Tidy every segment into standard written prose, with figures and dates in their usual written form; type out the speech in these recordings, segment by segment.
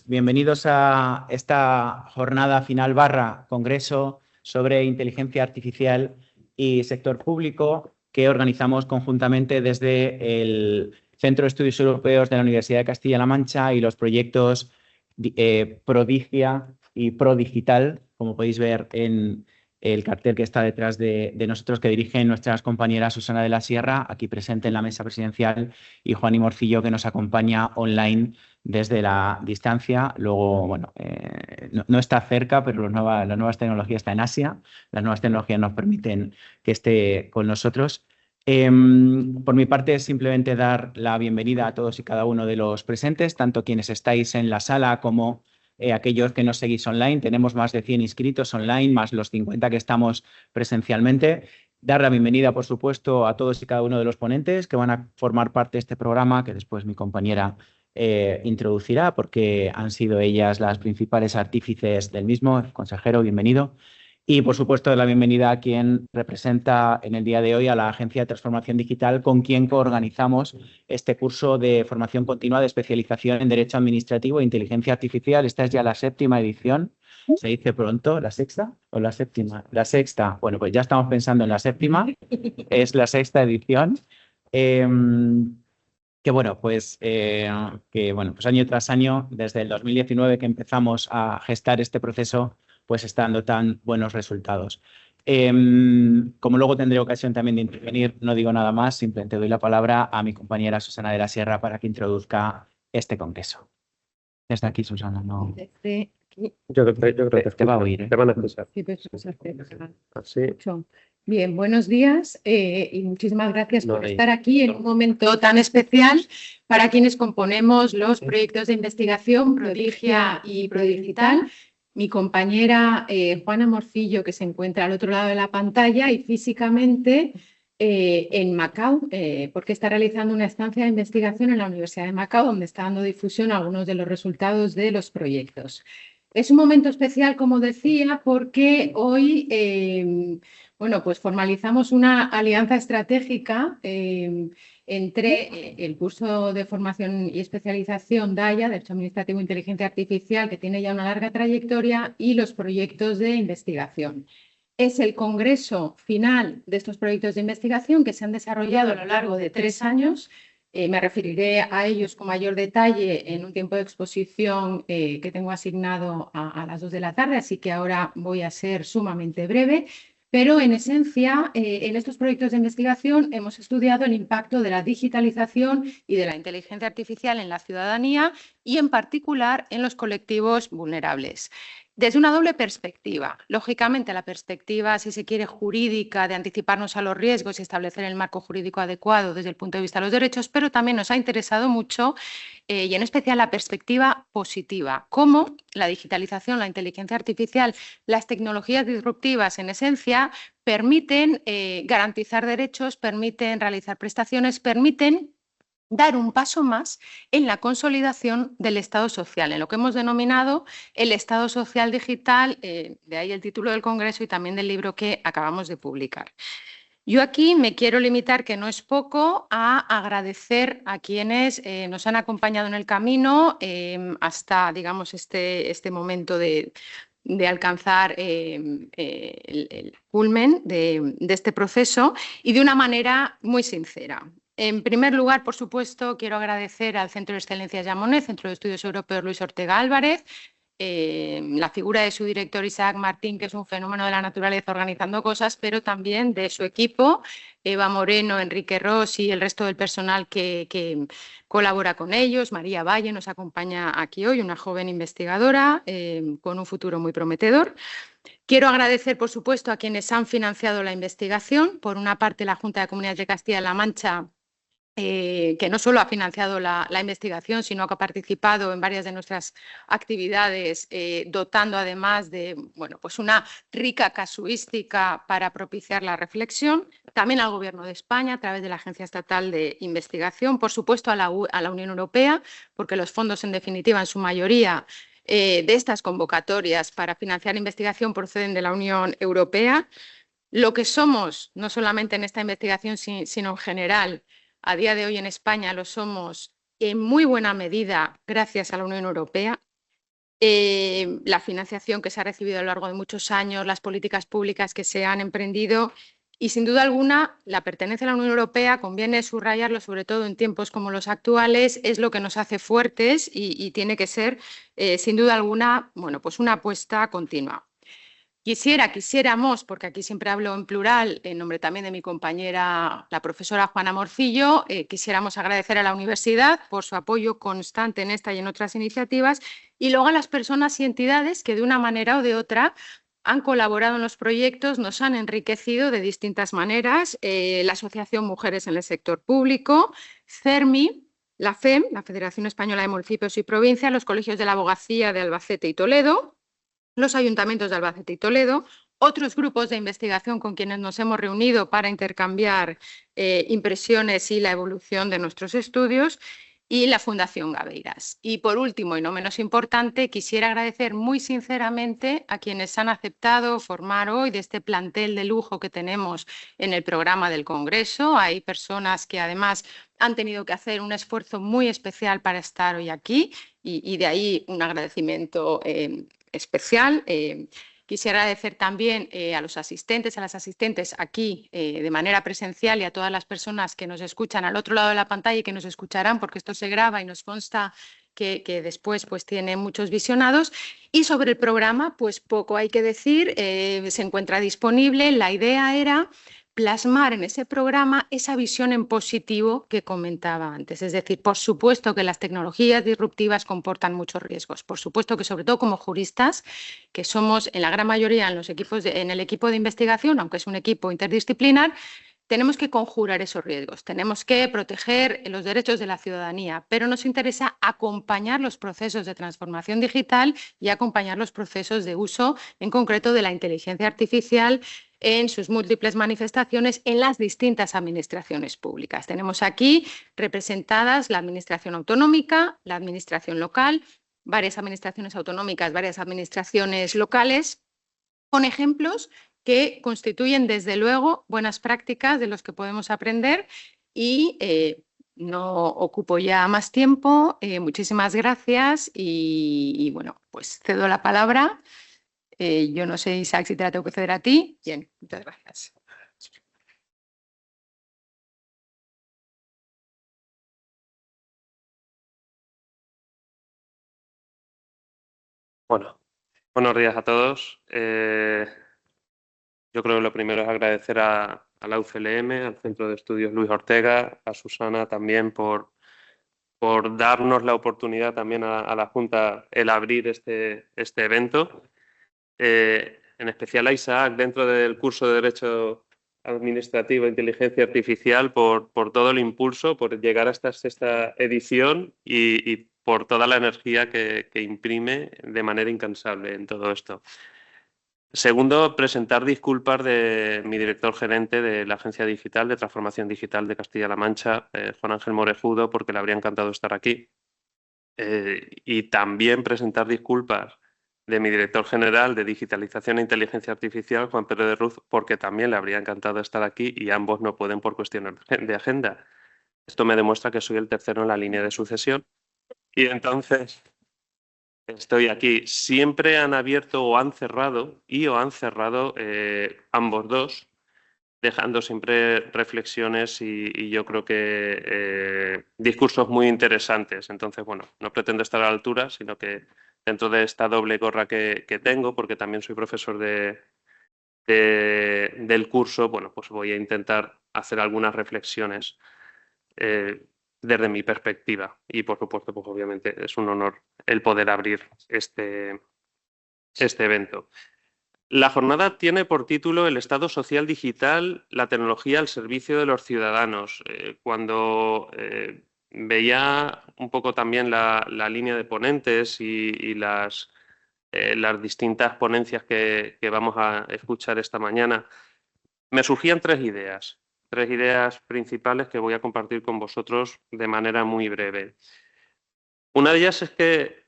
bienvenidos a esta jornada final / congreso sobre inteligencia artificial y sector público que organizamos conjuntamente desde el Centro de Estudios Europeos de la Universidad de Castilla-La Mancha y los proyectos Prodigia y ProDigital, como podéis ver en el cartel que está detrás de nosotros, que dirigen nuestras compañeras Susana de la Sierra, aquí presente en la mesa presidencial, y Juan y Morcillo, que nos acompaña online desde la distancia. Luego, bueno, no está cerca, pero las nuevas tecnologías están en Asia. Las nuevas tecnologías nos permiten que esté con nosotros. Por mi parte, simplemente dar la bienvenida a todos y cada uno de los presentes, tanto quienes estáis en la sala como aquellos que nos seguís online. Tenemos más de 100 inscritos online, más los 50 que estamos presencialmente. Dar la bienvenida, por supuesto, a todos y cada uno de los ponentes que van a formar parte de este programa, que después mi compañera introducirá, porque han sido ellas las principales artífices del mismo. Consejero, bienvenido. Y, por supuesto, la bienvenida a quien representa en el día de hoy a la Agencia de Transformación Digital, con quien coorganizamos este curso de formación continua de especialización en Derecho Administrativo e Inteligencia Artificial. Esta es ya la 7ª edición. ¿Se dice pronto? ¿La 6ª o la 7ª? La 6ª. Bueno, pues ya estamos pensando en la 7ª. Es la 6ª edición. Pues año tras año, desde el 2019 que empezamos a gestar este proceso, pues está dando tan buenos resultados. Como luego tendré ocasión también de intervenir, no digo nada más, simplemente doy la palabra a mi compañera Susana de la Sierra para que introduzca este congreso. Desde aquí, Susana, no. Desde aquí. Yo creo que Te va a oír, ¿eh? Te van a escuchar. Sí, te escuchas, Así. Bien, buenos días y muchísimas gracias No por hay- estar aquí en un momento tan especial para quienes componemos los proyectos de investigación Prodigia y ProDigital. Mi compañera Juana Morcillo, que se encuentra al otro lado de la pantalla y físicamente en Macao, porque está realizando una estancia de investigación en la Universidad de Macao, donde está dando difusión a algunos de los resultados de los proyectos. Es un momento especial, como decía, porque hoy pues formalizamos una alianza estratégica entre el curso de formación y especialización DAIA, Derecho Administrativo e Inteligencia Artificial, que tiene ya una larga trayectoria, y los proyectos de investigación. Es el congreso final de estos proyectos de investigación que se han desarrollado a lo largo de 3 años. Me referiré a ellos con mayor detalle en un tiempo de exposición que tengo asignado a las 2 de la tarde, así que ahora voy a ser sumamente breve. Pero en esencia, en estos proyectos de investigación hemos estudiado el impacto de la digitalización y de la inteligencia artificial en la ciudadanía y en particular en los colectivos vulnerables. Desde una doble perspectiva. Lógicamente, la perspectiva, si se quiere, jurídica, de anticiparnos a los riesgos y establecer el marco jurídico adecuado desde el punto de vista de los derechos, pero también nos ha interesado mucho, y en especial la perspectiva positiva, cómo la digitalización, la inteligencia artificial, las tecnologías disruptivas, en esencia, permiten garantizar derechos, permiten realizar prestaciones, permiten dar un paso más en la consolidación del Estado social, en lo que hemos denominado el Estado social digital, de ahí el título del congreso y también del libro que acabamos de publicar. Yo aquí me quiero limitar, que no es poco, a agradecer a quienes nos han acompañado en el camino hasta, digamos, este momento de alcanzar el culmen de este proceso, y de una manera muy sincera. En primer lugar, por supuesto, quiero agradecer al Centro de Excelencias Jean Monnet, Centro de Estudios Europeos Luis Ortega Álvarez, la figura de su director Isaac Martín, que es un fenómeno de la naturaleza organizando cosas, pero también de su equipo, Eva Moreno, Enrique Ros y el resto del personal que colabora con ellos. María Valle nos acompaña aquí hoy, una joven investigadora con un futuro muy prometedor. Quiero agradecer, por supuesto, a quienes han financiado la investigación. Por una parte, la Junta de Comunidades de Castilla-La Mancha, que no solo ha financiado la investigación, sino que ha participado en varias de nuestras actividades, dotando además de una rica casuística para propiciar la reflexión. También al Gobierno de España, a través de la Agencia Estatal de Investigación. Por supuesto, a la Unión Europea, porque los fondos, en definitiva, en su mayoría, de estas convocatorias para financiar investigación proceden de la Unión Europea. Lo que somos, no solamente en esta investigación, sino en general, a día de hoy en España lo somos en muy buena medida gracias a la Unión Europea. la financiación que se ha recibido a lo largo de muchos años, las políticas públicas que se han emprendido y, sin duda alguna, la pertenencia a la Unión Europea, conviene subrayarlo, sobre todo en tiempos como los actuales, es lo que nos hace fuertes y tiene que ser, sin duda alguna, bueno, pues una apuesta continua. Quisiéramos, porque aquí siempre hablo en plural, en nombre también de mi compañera, la profesora Juana Morcillo, quisiéramos agradecer a la universidad por su apoyo constante en esta y en otras iniciativas, y luego a las personas y entidades que de una manera o de otra han colaborado en los proyectos, nos han enriquecido de distintas maneras. La Asociación Mujeres en el Sector Público, CERMI, la FEM, la Federación Española de Municipios y Provincias, los colegios de la Abogacía de Albacete y Toledo, los ayuntamientos de Albacete y Toledo, otros grupos de investigación con quienes nos hemos reunido para intercambiar impresiones y la evolución de nuestros estudios, y la Fundación Gabeiras. Y por último, y no menos importante, quisiera agradecer muy sinceramente a quienes han aceptado formar hoy de este plantel de lujo que tenemos en el programa del Congreso. Hay personas que además han tenido que hacer un esfuerzo muy especial para estar hoy aquí y de ahí un agradecimiento especial. Quisiera agradecer también a los asistentes, a las asistentes aquí de manera presencial y a todas las personas que nos escuchan al otro lado de la pantalla y que nos escucharán, porque esto se graba y nos consta que después pues tiene muchos visionados. Y sobre el programa, pues poco hay que decir, se encuentra disponible. La idea era plasmar en ese programa esa visión en positivo que comentaba antes. Es decir, por supuesto que las tecnologías disruptivas comportan muchos riesgos. Por supuesto que, sobre todo como juristas, que somos en la gran mayoría en el equipo de investigación, aunque es un equipo interdisciplinar, tenemos que conjurar esos riesgos, tenemos que proteger los derechos de la ciudadanía, pero nos interesa acompañar los procesos de transformación digital y acompañar los procesos de uso, en concreto, de la inteligencia artificial en sus múltiples manifestaciones en las distintas administraciones públicas. Tenemos aquí representadas la administración autonómica, la administración local, varias administraciones autonómicas, varias administraciones locales, con ejemplos que constituyen, desde luego, buenas prácticas de los que podemos aprender. Y no ocupo ya más tiempo. Muchísimas gracias y bueno, pues cedo la palabra. Yo no sé, Isaac, si te la tengo que ceder a ti. Bien, muchas gracias. Bueno, buenos días a todos. Yo creo que lo primero es agradecer a la UCLM, al Centro de Estudios Luis Ortega, a Susana también por darnos la oportunidad también a la Junta el abrir este evento. En especial a Isaac, dentro del curso de Derecho Administrativo e Inteligencia Artificial, por todo el impulso, por llegar a esta sexta edición y por toda la energía que imprime de manera incansable en todo esto. Segundo, presentar disculpas de mi director gerente de la Agencia Digital de Transformación Digital de Castilla-La Mancha, Juan Ángel Morejudo, porque le habría encantado estar aquí. Y también presentar disculpas de mi director general de Digitalización e Inteligencia Artificial, Juan Pérez de Ruz, porque también le habría encantado estar aquí y ambos no pueden por cuestiones de agenda. Esto me demuestra que soy el tercero en la línea de sucesión. Y entonces estoy aquí. Siempre han abierto o han cerrado ambos dos, dejando siempre reflexiones y yo creo que discursos muy interesantes. Entonces, bueno, no pretendo estar a la altura, sino que dentro de esta doble gorra que tengo, porque también soy profesor del curso, bueno, pues voy a intentar hacer algunas reflexiones desde mi perspectiva. Y, por supuesto, pues obviamente es un honor el poder abrir este evento. La jornada tiene por título El Estado Social Digital, la tecnología al servicio de los ciudadanos. Cuando veía un poco también la línea de ponentes y las distintas ponencias que vamos a escuchar esta mañana, me surgían tres ideas principales que voy a compartir con vosotros de manera muy breve. Una de ellas es que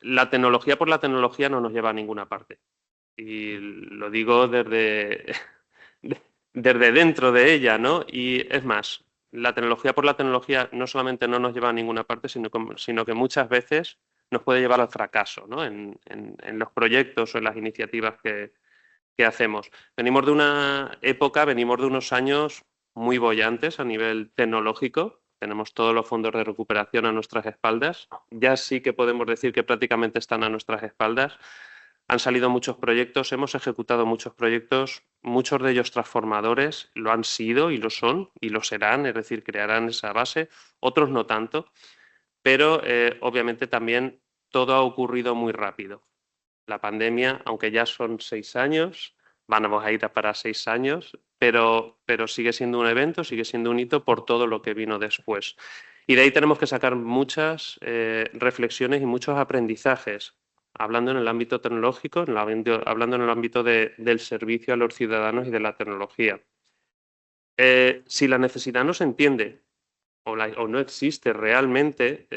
la tecnología por la tecnología no nos lleva a ninguna parte. Y lo digo desde dentro de ella, ¿no? Y es más, la tecnología por la tecnología no solamente no nos lleva a ninguna parte, sino que muchas veces nos puede llevar al fracaso, ¿no? en los proyectos o en las iniciativas que hacemos. Venimos de una época, venimos de unos años muy bollantes a nivel tecnológico. Tenemos todos los fondos de recuperación a nuestras espaldas. Ya sí que podemos decir que prácticamente están a nuestras espaldas. Han salido muchos proyectos, hemos ejecutado muchos proyectos, muchos de ellos transformadores, lo han sido y lo son y lo serán, es decir, crearán esa base, otros no tanto, pero obviamente también todo ha ocurrido muy rápido. La pandemia, aunque ya son 6 años, vamos a ir para 6 años, pero sigue siendo un evento, sigue siendo un hito por todo lo que vino después. Y de ahí tenemos que sacar muchas reflexiones y muchos aprendizajes, hablando en el ámbito tecnológico, hablando en el ámbito del servicio a los ciudadanos y de la tecnología. Si la necesidad no se entiende o no existe realmente,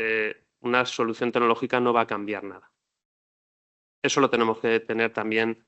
una solución tecnológica no va a cambiar nada. Eso lo tenemos que tener también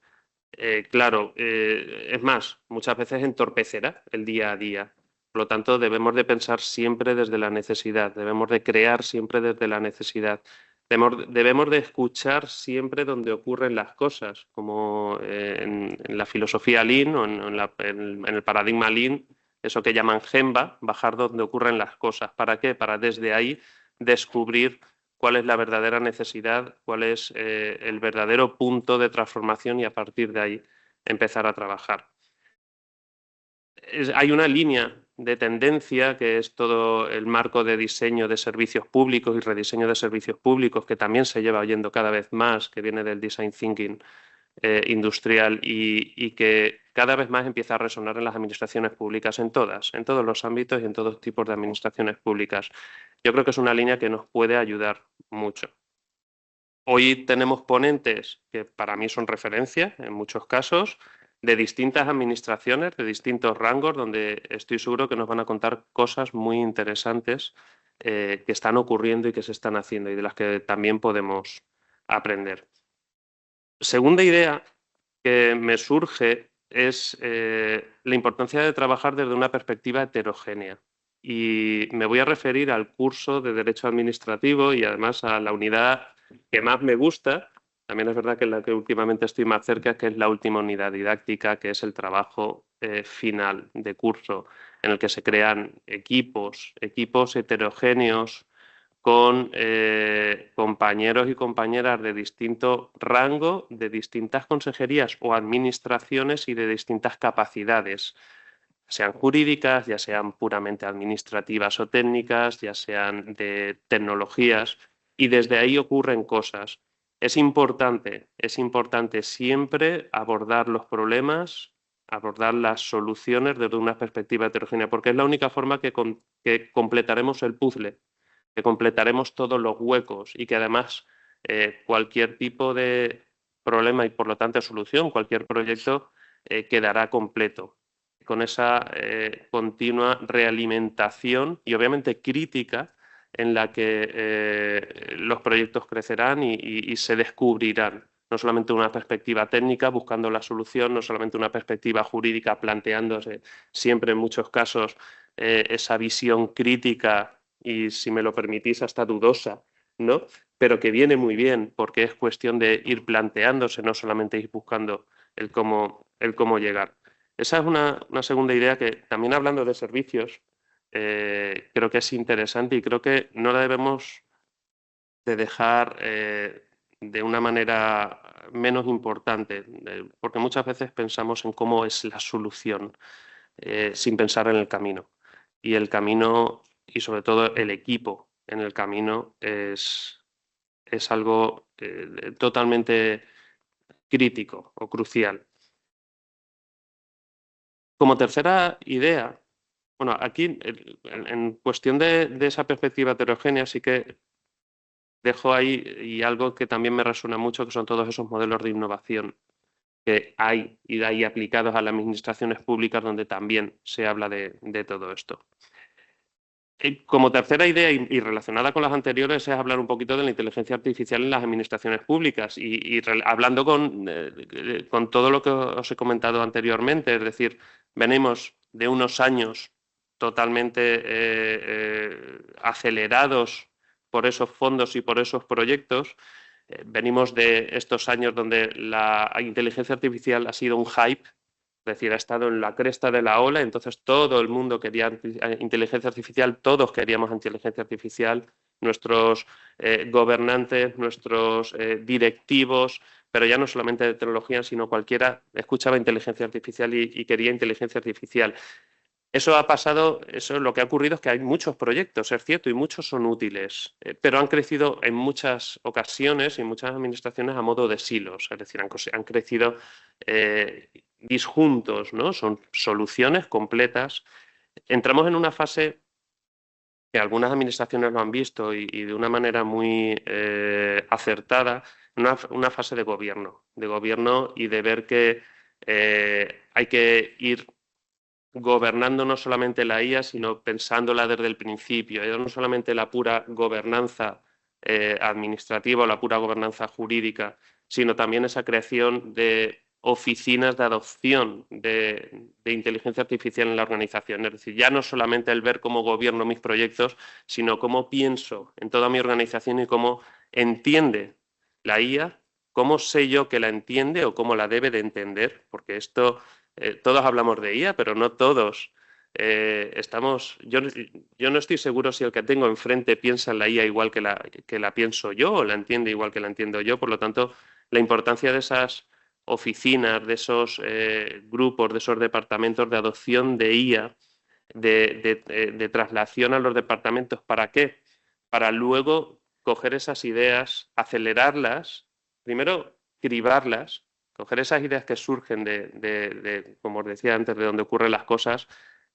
claro. Es más, muchas veces entorpecerá el día a día. Por lo tanto, debemos de pensar siempre desde la necesidad, debemos de crear siempre desde la necesidad. Debemos de escuchar siempre donde ocurren las cosas, como en la filosofía Lean o en el paradigma Lean, eso que llaman Gemba, bajar donde ocurren las cosas. ¿Para qué? Para desde ahí descubrir cuál es la verdadera necesidad, cuál es el verdadero punto de transformación y a partir de ahí empezar a trabajar. Hay una línea de tendencia que es todo el marco de diseño de servicios públicos y rediseño de servicios públicos que también se lleva oyendo cada vez más, que viene del design thinking industrial y que cada vez más empieza a resonar en las administraciones públicas, en todos los ámbitos y en todos tipos de administraciones públicas. Yo creo que es una línea que nos puede ayudar mucho. Hoy tenemos ponentes que para mí son referencia en muchos casos, de distintas administraciones, de distintos rangos, donde estoy seguro que nos van a contar cosas muy interesantes que están ocurriendo y que se están haciendo y de las que también podemos aprender. Segunda idea que me surge es la importancia de trabajar desde una perspectiva heterogénea. Y me voy a referir al curso de Derecho Administrativo y además a la unidad que más me gusta. También es verdad que la que últimamente estoy más cerca, que es la última unidad didáctica, que es el trabajo final de curso, en el que se crean equipos heterogéneos con compañeros y compañeras de distinto rango, de distintas consejerías o administraciones y de distintas capacidades, sean jurídicas, ya sean puramente administrativas o técnicas, ya sean de tecnologías, y desde ahí ocurren cosas. Es importante siempre abordar los problemas, abordar las soluciones desde una perspectiva heterogénea, porque es la única forma que completaremos el puzzle, que completaremos todos los huecos y que además cualquier tipo de problema y por lo tanto solución, cualquier proyecto quedará completo con esa continua realimentación y obviamente crítica en la que los proyectos crecerán y se descubrirán. No solamente una perspectiva técnica buscando la solución, no solamente una perspectiva jurídica planteándose siempre en muchos casos esa visión crítica y, si me lo permitís, hasta dudosa, ¿no? Pero que viene muy bien porque es cuestión de ir planteándose, no solamente ir buscando el cómo llegar. Esa es una segunda idea que, también hablando de servicios, creo que es interesante y creo que no la debemos de dejar de una manera menos importante, porque muchas veces pensamos en cómo es la solución sin pensar en el camino. Y el camino, y sobre todo el equipo en el camino, es algo totalmente crítico o crucial. Como tercera idea, bueno, aquí en cuestión de esa perspectiva heterogénea sí que dejo ahí y algo que también me resuena mucho, que son todos esos modelos de innovación que hay y de ahí aplicados a las administraciones públicas donde también se habla de todo esto. Como tercera idea y relacionada con las anteriores es hablar un poquito de la inteligencia artificial en las administraciones públicas y hablando con todo lo que os he comentado anteriormente, es decir, venimos de unos años totalmente acelerados por esos fondos y por esos proyectos. Venimos de estos años donde la inteligencia artificial ha sido un hype, es decir, ha estado en la cresta de la ola, entonces todo el mundo quería inteligencia artificial, todos queríamos inteligencia artificial, nuestros gobernantes, nuestros directivos, pero ya no solamente de tecnología, sino cualquiera escuchaba inteligencia artificial y quería inteligencia artificial. Eso ha pasado, eso lo que ha ocurrido es que hay muchos proyectos, es cierto, y muchos son útiles, pero han crecido en muchas ocasiones y en muchas administraciones a modo de silos, es decir, han crecido disjuntos, ¿no? Son soluciones completas. Entramos en una fase que algunas administraciones lo han visto y de una manera muy acertada, una fase de gobierno y de ver que hay que ir gobernando no solamente la IA, sino pensándola desde el principio, no solamente la pura gobernanza administrativa o la pura gobernanza jurídica, sino también esa creación de oficinas de adopción de inteligencia artificial en la organización. Es decir, ya no solamente el ver cómo gobierno mis proyectos, sino cómo pienso en toda mi organización y cómo entiende la IA, cómo sé yo que la entiende o cómo la debe de entender, porque esto... todos hablamos de IA, pero no todos estamos... Yo no estoy seguro si el que tengo enfrente piensa en la IA igual que la pienso yo o la entiende igual que la entiendo yo. Por lo tanto, la importancia de esas oficinas, de esos grupos, de esos departamentos de adopción de IA, de traslación a los departamentos. ¿Para qué? Para luego coger esas ideas, acelerarlas, primero cribarlas, coger esas ideas que surgen como os decía antes, de donde ocurren las cosas,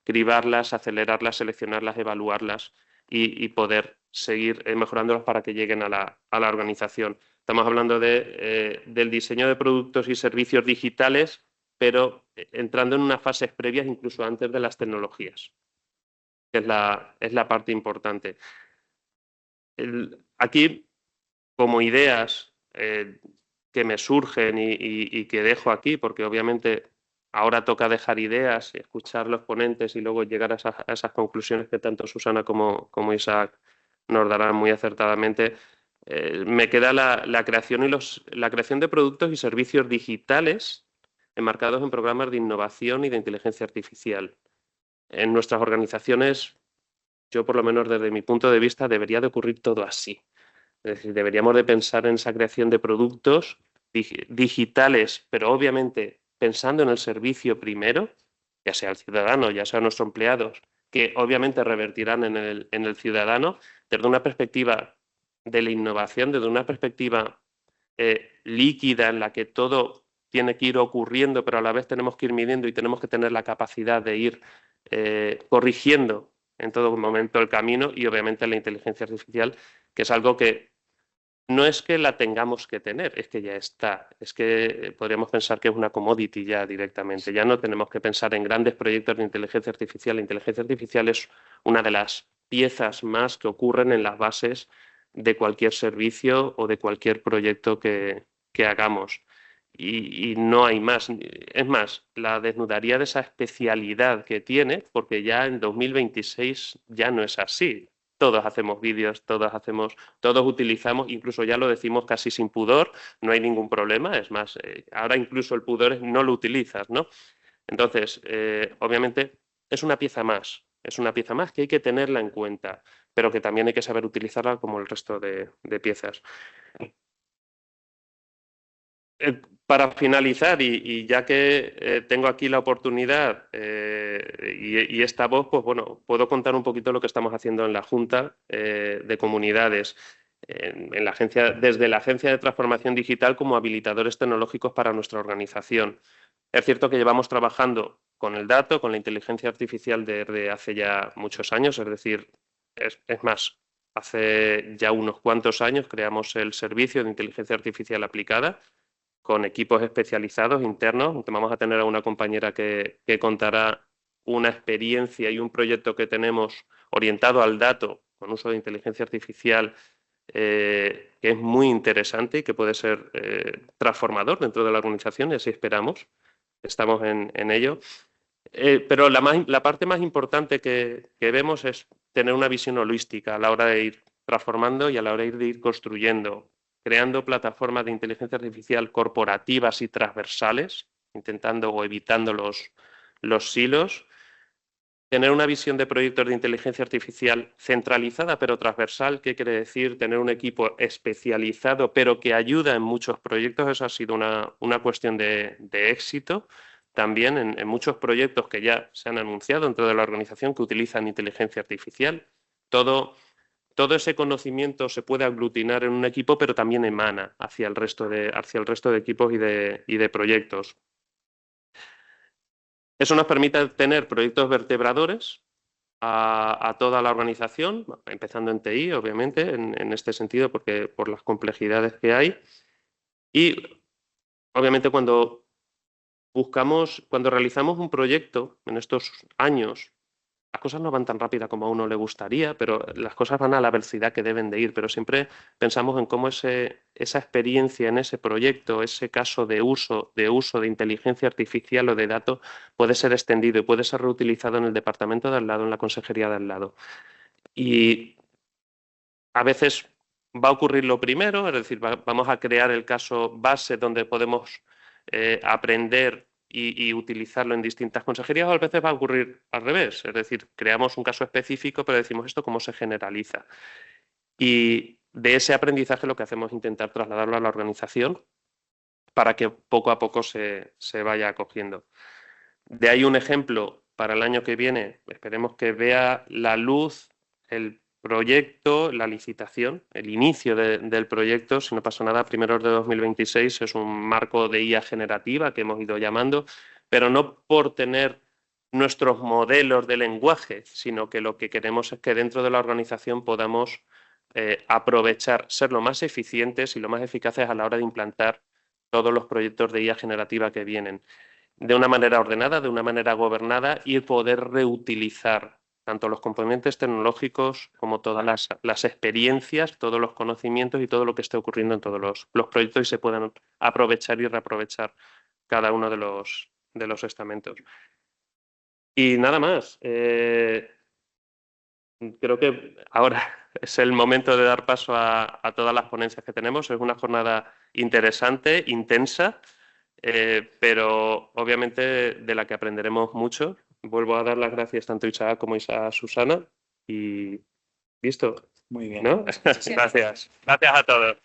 cribarlas, acelerarlas, seleccionarlas, evaluarlas y poder seguir mejorándolas para que lleguen a la organización. Estamos hablando del diseño de productos y servicios digitales, pero entrando en unas fases previas incluso antes de las tecnologías, que es la parte importante. Aquí, como ideas que me surgen y que dejo aquí, porque obviamente ahora toca dejar ideas, escuchar los ponentes y luego llegar a esas conclusiones que tanto Susana como Isaac nos darán muy acertadamente. Me queda la creación la creación de productos y servicios digitales enmarcados en programas de innovación y de inteligencia artificial. En nuestras organizaciones, yo por lo menos desde mi punto de vista, debería de ocurrir todo así. Es decir, deberíamos de pensar en esa creación de productos digitales, pero obviamente pensando en el servicio primero, ya sea el ciudadano, ya sea nuestros empleados, que obviamente revertirán en el ciudadano, desde una perspectiva de la innovación, desde una perspectiva líquida en la que todo tiene que ir ocurriendo, pero a la vez tenemos que ir midiendo y tenemos que tener la capacidad de ir corrigiendo en todo momento el camino, y obviamente la inteligencia artificial, que es algo que no es que la tengamos que tener, es que ya está. Es que podríamos pensar que es una commodity ya directamente. Ya no tenemos que pensar en grandes proyectos de inteligencia artificial. La inteligencia artificial es una de las piezas más que ocurren en las bases de cualquier servicio o de cualquier proyecto que hagamos. Y no hay más. Es más, la desnudaría de esa especialidad que tiene, porque ya en 2026 ya no es así. Todos hacemos vídeos, todos utilizamos, incluso ya lo decimos casi sin pudor, no hay ningún problema. Es más, ahora incluso el pudor es no lo utilizas, ¿no? Entonces, obviamente, es una pieza más que hay que tenerla en cuenta, pero que también hay que saber utilizarla como el resto de piezas. Para finalizar, y ya que tengo aquí la oportunidad y esta voz, pues bueno, puedo contar un poquito lo que estamos haciendo en la Junta de Comunidades, en la agencia, desde la Agencia de Transformación Digital como habilitadores tecnológicos para nuestra organización. Es cierto que llevamos trabajando con el dato, con la inteligencia artificial desde hace ya muchos años, es decir, es más, hace ya unos cuantos años creamos el servicio de inteligencia artificial aplicada, con equipos especializados internos. Vamos a tener a una compañera que contará una experiencia y un proyecto que tenemos orientado al dato con uso de inteligencia artificial que es muy interesante y que puede ser transformador dentro de la organización, y así esperamos. Estamos en ello. Pero la parte más importante que vemos es tener una visión holística a la hora de ir transformando y a la hora de ir construyendo, creando plataformas de inteligencia artificial corporativas y transversales, intentando o evitando los silos, tener una visión de proyectos de inteligencia artificial centralizada pero transversal. ¿Qué quiere decir? Tener un equipo especializado pero que ayuda en muchos proyectos. Eso ha sido una cuestión de éxito. También en muchos proyectos que ya se han anunciado dentro de la organización que utilizan inteligencia artificial. Todo ese conocimiento se puede aglutinar en un equipo, pero también emana hacia el resto de equipos y de proyectos. Eso nos permite tener proyectos vertebradores a toda la organización, empezando en TI, obviamente, en este sentido, porque por las complejidades que hay. Y, obviamente, cuando realizamos un proyecto en estos años, las cosas no van tan rápidas como a uno le gustaría, pero las cosas van a la velocidad que deben de ir. Pero siempre pensamos en cómo esa experiencia en ese proyecto, ese caso de uso de inteligencia artificial o de datos puede ser extendido y puede ser reutilizado en el departamento de al lado, en la consejería de al lado. Y a veces va a ocurrir lo primero, es decir, vamos a crear el caso base donde podemos aprender y utilizarlo en distintas consejerías, o a veces va a ocurrir al revés, es decir, creamos un caso específico pero decimos esto cómo se generaliza. Y de ese aprendizaje lo que hacemos es intentar trasladarlo a la organización para que poco a poco se vaya acogiendo. De ahí un ejemplo para el año que viene, esperemos que vea la luz el proyecto, la licitación, el inicio del proyecto, si no pasa nada, primeros de 2026, es un marco de IA generativa que hemos ido llamando, pero no por tener nuestros modelos de lenguaje, sino que lo que queremos es que dentro de la organización podamos aprovechar, ser lo más eficientes y lo más eficaces a la hora de implantar todos los proyectos de IA generativa que vienen, de una manera ordenada, de una manera gobernada, y poder reutilizar tanto los componentes tecnológicos como todas las experiencias, todos los conocimientos y todo lo que esté ocurriendo en todos los proyectos, y se puedan aprovechar y reaprovechar cada uno de los estamentos. Y nada más. Creo que ahora es el momento de dar paso a todas las ponencias que tenemos. Es una jornada interesante, intensa, pero obviamente de la que aprenderemos mucho. Vuelvo a dar las gracias tanto a Isaac como a Susana y listo. Muy bien. ¿No? Gracias. Gracias a todos.